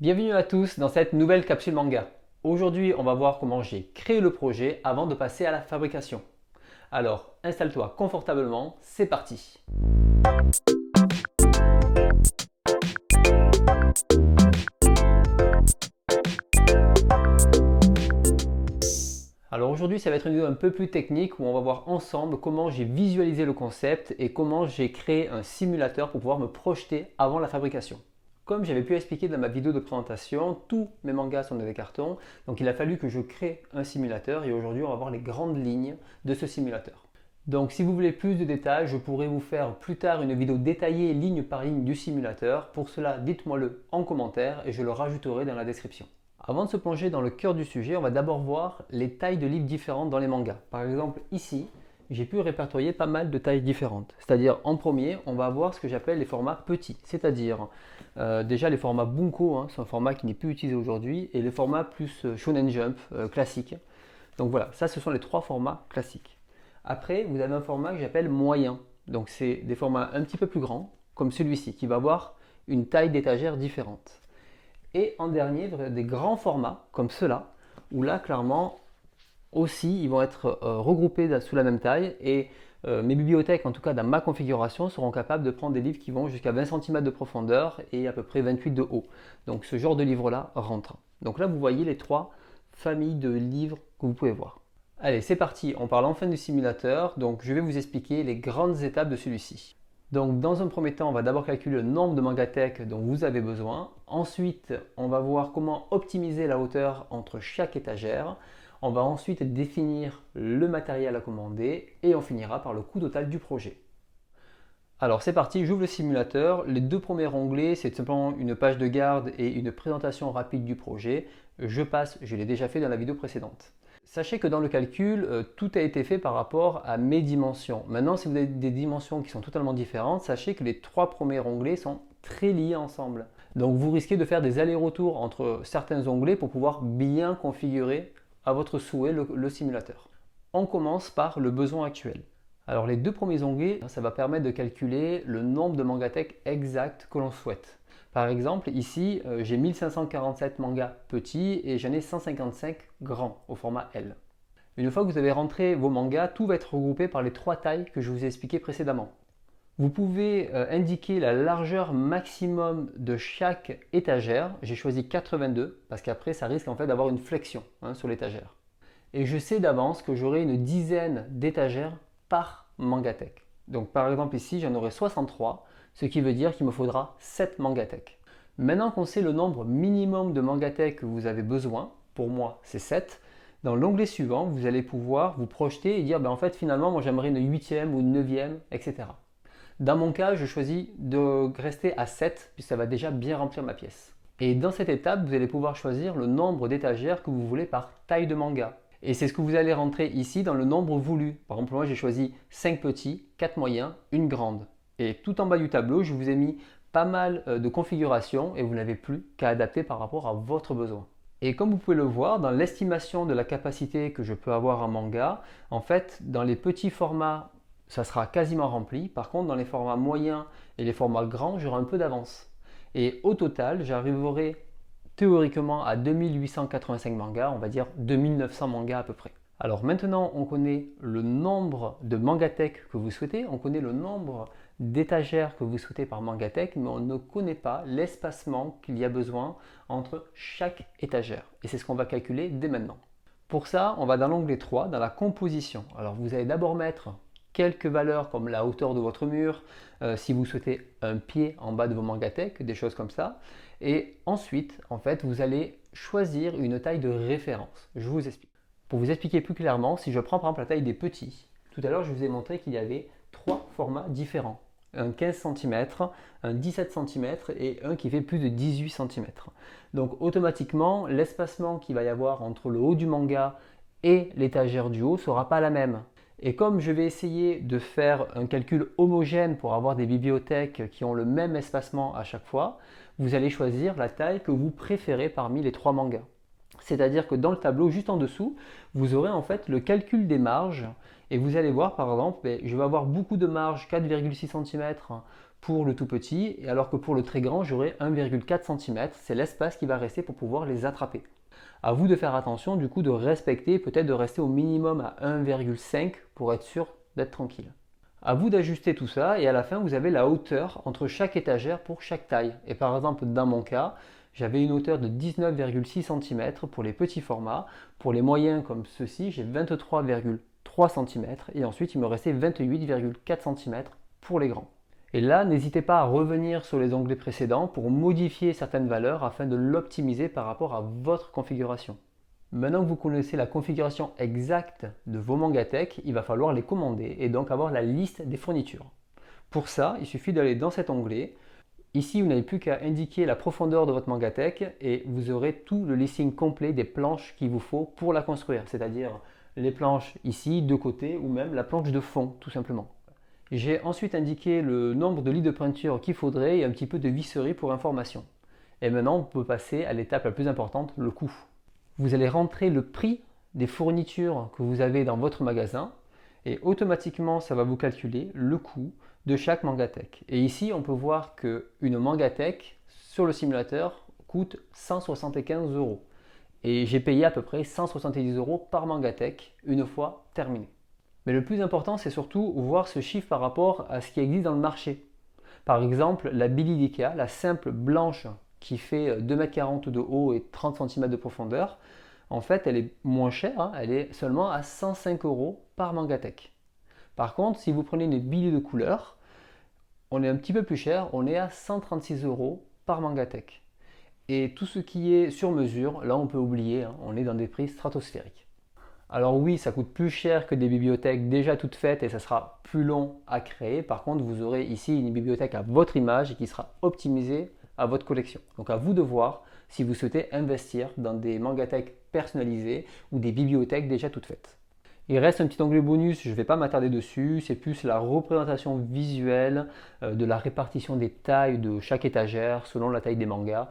Bienvenue à tous dans cette nouvelle capsule manga. Aujourd'hui, on va voir comment j'ai créé le projet avant de passer à la fabrication. Alors, installe-toi confortablement, c'est parti. Alors aujourd'hui, ça va être une vidéo un peu plus technique où on va voir ensemble comment j'ai visualisé le concept et comment j'ai créé un simulateur pour pouvoir me projeter avant la fabrication. Comme j'avais pu expliquer dans ma vidéo de présentation, tous mes mangas sont dans des cartons, donc il a fallu que je crée un simulateur et aujourd'hui on va voir les grandes lignes de ce simulateur. Donc si vous voulez plus de détails, je pourrais vous faire plus tard une vidéo détaillée ligne par ligne du simulateur. Pour cela, dites-moi-le en commentaire et je le rajouterai dans la description. Avant de se plonger dans le cœur du sujet, on va d'abord voir les tailles de livres différentes dans les mangas. Par exemple ici, j'ai pu répertorier pas mal de tailles différentes. C'est-à-dire en premier, on va avoir ce que j'appelle les formats petits, c'est-à-dire déjà les formats Bunko, c'est un format qui n'est plus utilisé aujourd'hui, et les formats plus Shonen Jump classique. Donc voilà, ça ce sont les trois formats classiques. Après, vous avez un format que j'appelle moyen. Donc c'est des formats un petit peu plus grands, comme celui-ci, qui va avoir une taille d'étagère différente. Et en dernier, des grands formats, comme ceux-là, où là, clairement, aussi, ils vont être regroupés sous la même taille et mes bibliothèques, en tout cas dans ma configuration, seront capables de prendre des livres qui vont jusqu'à 20 cm de profondeur et à peu près 28 de haut. Donc ce genre de livre-là rentre. Donc là, vous voyez les trois familles de livres que vous pouvez voir. Allez, c'est parti, on parle enfin du simulateur. Donc je vais vous expliquer les grandes étapes de celui-ci. Donc dans un premier temps, on va d'abord calculer le nombre de mangatech dont vous avez besoin. Ensuite, on va voir comment optimiser la hauteur entre chaque étagère. On va ensuite définir le matériel à commander et on finira par le coût total du projet. Alors c'est parti, j'ouvre le simulateur. Les deux premiers onglets, c'est simplement une page de garde et une présentation rapide du projet. Je passe, je l'ai déjà fait dans la vidéo précédente. Sachez que dans le calcul, tout a été fait par rapport à mes dimensions. Maintenant, si vous avez des dimensions qui sont totalement différentes, sachez que les trois premiers onglets sont très liés ensemble. Donc vous risquez de faire des allers-retours entre certains onglets pour pouvoir bien configurer à votre souhait le simulateur. On commence par le besoin actuel. Alors les deux premiers onglets, ça va permettre de calculer le nombre de mangatech exact que l'on souhaite. Par exemple, ici, j'ai 1547 mangas petits et j'en ai 155 grands au format L. Une fois que vous avez rentré vos mangas, tout va être regroupé par les trois tailles que je vous ai expliquées précédemment. Vous pouvez indiquer la largeur maximum de chaque étagère. J'ai choisi 82 parce qu'après ça risque en fait d'avoir une flexion sur l'étagère. Et je sais d'avance que j'aurai une dizaine d'étagères par mangatech. Donc par exemple ici j'en aurai 63, ce qui veut dire qu'il me faudra 7 mangatech. Maintenant qu'on sait le nombre minimum de mangatech que vous avez besoin, pour moi c'est 7, dans l'onglet suivant vous allez pouvoir vous projeter et dire en fait finalement moi j'aimerais une 8e ou une 9e, etc. Dans mon cas, je choisis de rester à 7, puisque ça va déjà bien remplir ma pièce. Et dans cette étape, vous allez pouvoir choisir le nombre d'étagères que vous voulez par taille de manga. Et c'est ce que vous allez rentrer ici dans le nombre voulu. Par exemple, moi j'ai choisi 5 petits, 4 moyens, une grande. Et tout en bas du tableau, je vous ai mis pas mal de configurations et vous n'avez plus qu'à adapter par rapport à votre besoin. Et comme vous pouvez le voir, dans l'estimation de la capacité que je peux avoir en manga, en fait, dans les petits formats, ça sera quasiment rempli. Par contre, dans les formats moyens et les formats grands, j'aurai un peu d'avance. Et au total, j'arriverai théoriquement à 2885 mangas, on va dire 2900 mangas à peu près. Alors maintenant, on connaît le nombre de mangatech que vous souhaitez, on connaît le nombre d'étagères que vous souhaitez par mangatech, mais on ne connaît pas l'espacement qu'il y a besoin entre chaque étagère. Et c'est ce qu'on va calculer dès maintenant. Pour ça, on va dans l'onglet 3, dans la composition. Alors vous allez d'abord mettre quelques valeurs comme la hauteur de votre mur, si vous souhaitez un pied en bas de vos mangatech, des choses comme ça. Et ensuite, en fait, vous allez choisir une taille de référence. Je vous explique. Pour vous expliquer plus clairement, si je prends par exemple la taille des petits, tout à l'heure je vous ai montré qu'il y avait trois formats différents. Un 15 cm, un 17 cm et un qui fait plus de 18 cm. Donc automatiquement, l'espacement qu'il va y avoir entre le haut du manga et l'étagère du haut ne sera pas la même. Et comme je vais essayer de faire un calcul homogène pour avoir des bibliothèques qui ont le même espacement à chaque fois, vous allez choisir la taille que vous préférez parmi les trois mangas. C'est-à-dire que dans le tableau, juste en dessous, vous aurez en fait le calcul des marges et vous allez voir par exemple, je vais avoir beaucoup de marge, 4,6 cm pour le tout petit, et alors que pour le très grand, j'aurai 1,4 cm. C'est l'espace qui va rester pour pouvoir les attraper. À vous de faire attention, du coup, de respecter, peut-être de rester au minimum à 1,5 pour être sûr d'être tranquille. À vous d'ajuster tout ça et à la fin, vous avez la hauteur entre chaque étagère pour chaque taille. Et par exemple, dans mon cas, j'avais une hauteur de 19,6 cm pour les petits formats. Pour les moyens comme ceux-ci, j'ai 23,3 cm et ensuite il me restait 28,4 cm pour les grands. Et là, n'hésitez pas à revenir sur les onglets précédents pour modifier certaines valeurs afin de l'optimiser par rapport à votre configuration. Maintenant que vous connaissez la configuration exacte de vos Mangatech, il va falloir les commander et donc avoir la liste des fournitures. Pour ça, il suffit d'aller dans cet onglet. Ici, vous n'avez plus qu'à indiquer la profondeur de votre Mangatech et vous aurez tout le listing complet des planches qu'il vous faut pour la construire, c'est-à-dire les planches ici, de côté, ou même la planche de fond, tout simplement. J'ai ensuite indiqué le nombre de lits de peinture qu'il faudrait et un petit peu de visserie pour information. Et maintenant, on peut passer à l'étape la plus importante, le coût. Vous allez rentrer le prix des fournitures que vous avez dans votre magasin et automatiquement, ça va vous calculer le coût de chaque Mangatech. Et ici, on peut voir qu'une Mangatech sur le simulateur coûte 175 €. Et j'ai payé à peu près 170 € par Mangatech une fois terminé. Mais le plus important, c'est surtout voir ce chiffre par rapport à ce qui existe dans le marché. Par exemple, la Billy d'Ikea, la simple blanche qui fait 2,40 m de haut et 30 cm de profondeur, en fait, elle est moins chère, hein, elle est seulement à 105 € par Mangatech. Par contre, si vous prenez une Billy de couleur, on est un petit peu plus cher, on est à 136 € par Mangatech. Et tout ce qui est sur mesure, là on peut oublier, hein, on est dans des prix stratosphériques. Alors oui, ça coûte plus cher que des bibliothèques déjà toutes faites et ça sera plus long à créer. Par contre, vous aurez ici une bibliothèque à votre image et qui sera optimisée à votre collection. Donc à vous de voir si vous souhaitez investir dans des Mangatech personnalisés ou des bibliothèques déjà toutes faites. Il reste un petit onglet bonus, je ne vais pas m'attarder dessus, c'est plus la représentation visuelle de la répartition des tailles de chaque étagère selon la taille des mangas.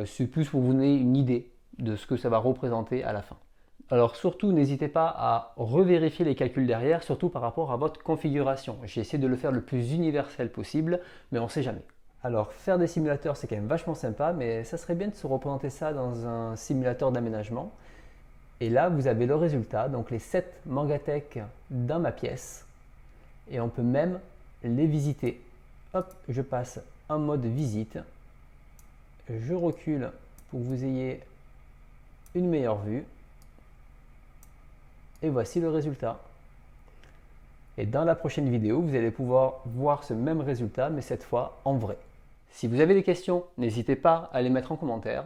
C'est plus pour vous donner une idée de ce que ça va représenter à la fin. Alors surtout, n'hésitez pas à revérifier les calculs derrière, surtout par rapport à votre configuration. J'ai essayé de le faire le plus universel possible, mais on ne sait jamais. Alors faire des simulateurs, c'est quand même vachement sympa, mais ça serait bien de se représenter ça dans un simulateur d'aménagement. Et là, vous avez le résultat, donc les 7 Mangatech dans ma pièce. Et on peut même les visiter. Hop, je passe en mode visite. Je recule pour que vous ayez une meilleure vue. Et voici le résultat. Et dans la prochaine vidéo, vous allez pouvoir voir ce même résultat, mais cette fois en vrai. Si vous avez des questions, n'hésitez pas à les mettre en commentaire.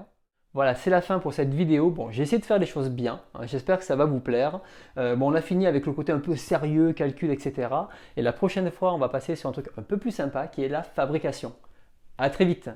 Voilà, c'est la fin pour cette vidéo. Bon, j'ai essayé de faire les choses bien. Hein, j'espère que ça va vous plaire. Bon, on a fini avec le côté un peu sérieux, calcul, etc. Et la prochaine fois, on va passer sur un truc un peu plus sympa qui est la fabrication. À très vite.